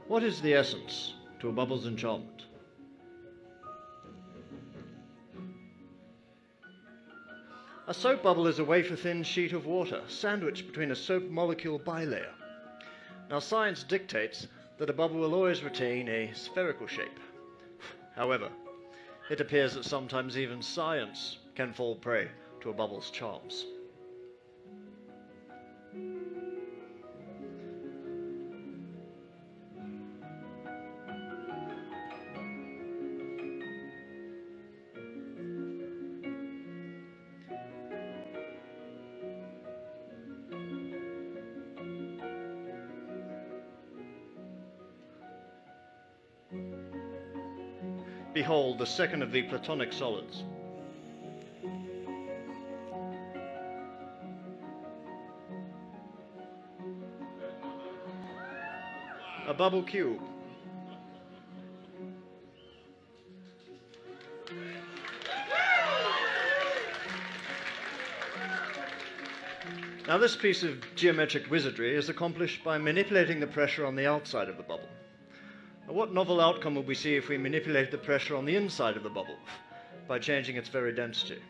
What is the essence to a bubble's enchantment? A soap bubble is a wafer-thin sheet of water sandwiched between a soap molecule bilayer. Now, science dictates that a bubble will always retain a spherical shape. However, it appears that sometimes even science can fall prey to a bubble's charms. Behold the second of the Platonic solids. A bubble cube. Now, this piece of geometric wizardry is accomplished by manipulating the pressure on the outside of the bubble. Now, what novel outcome would we see if we manipulate the pressure on the inside of the bubble by changing its very density?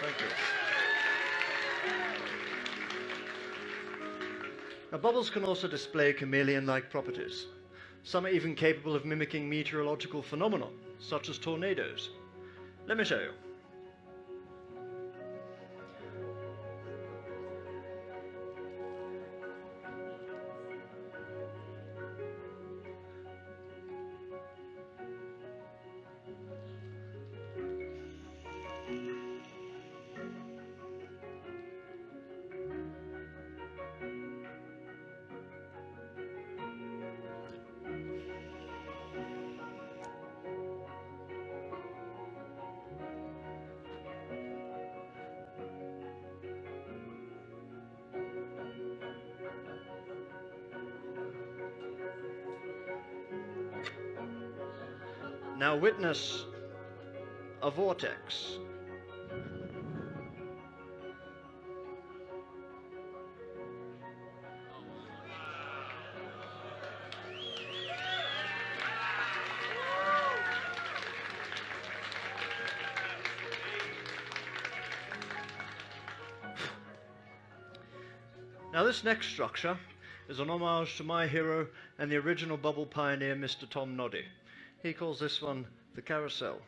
Thank you. Now, bubbles can also display chameleon-like properties. Some are even capable of mimicking meteorological phenomena, such as tornadoes. Let me show you. Now witness a vortex. Now, this next structure is an homage to my hero and the original bubble pioneer, Mr. Tom Noddy. He calls this one the carousel.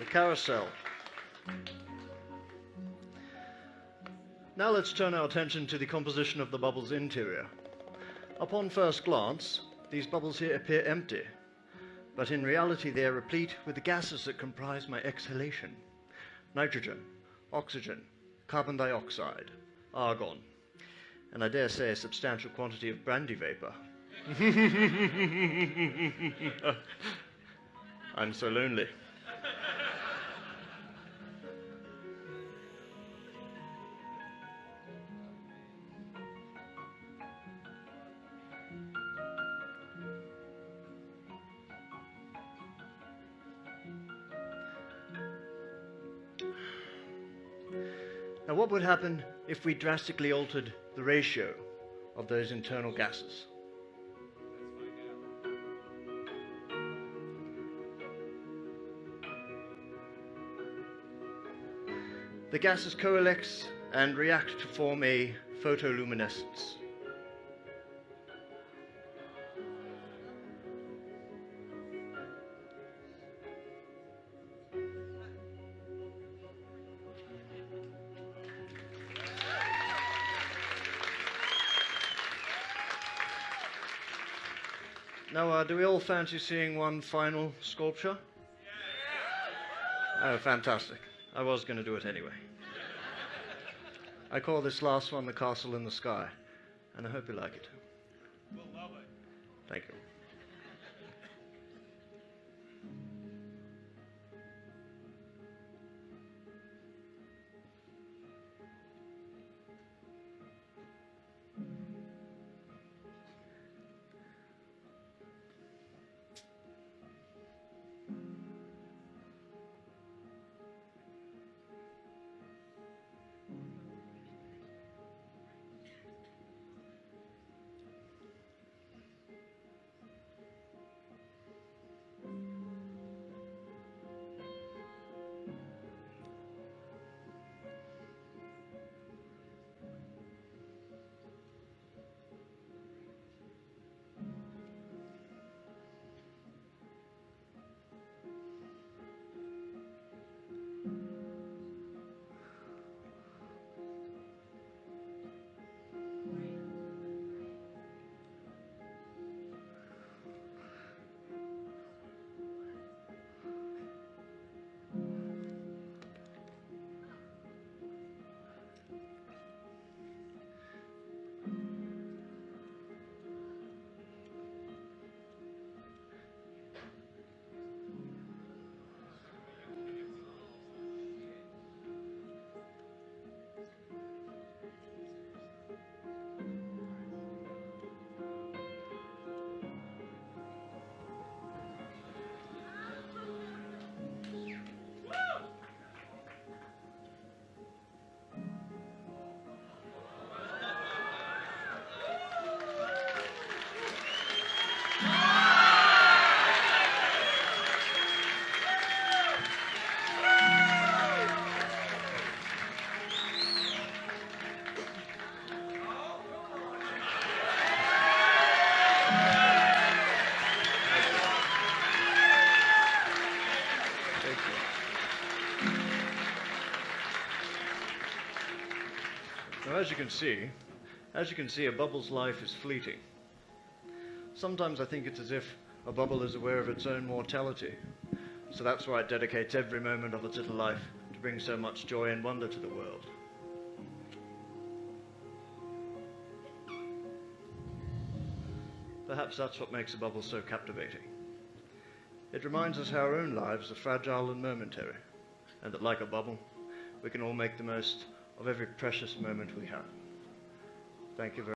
The carousel. Now let's turn our attention to the composition of the bubble's interior. Upon first glance, these bubbles here appear empty, but in reality they are replete with the gases that comprise my exhalation: nitrogen, oxygen, carbon dioxide, argon, and I dare say a substantial quantity of brandy vapor. I'm so lonely. Now, what would happen if we drastically altered the ratio of those internal gases? The gases coalesce and react to form a photoluminescence. Now, do we all fancy seeing one final sculpture? Oh, fantastic. I was going to do it anyway. I call this last one the castle in the sky, and I hope you like it. We'll love it. Thank you. Now, as you can see, a bubble's life is fleeting. Sometimes I think it's as if a bubble is aware of its own mortality. So that's why it dedicates every moment of its little life to bring so much joy and wonder to the world. Perhaps that's what makes a bubble so captivating. It reminds us how our own lives are fragile and momentary, and that like a bubble, we can all make the most of every precious moment we have. Thank you very much.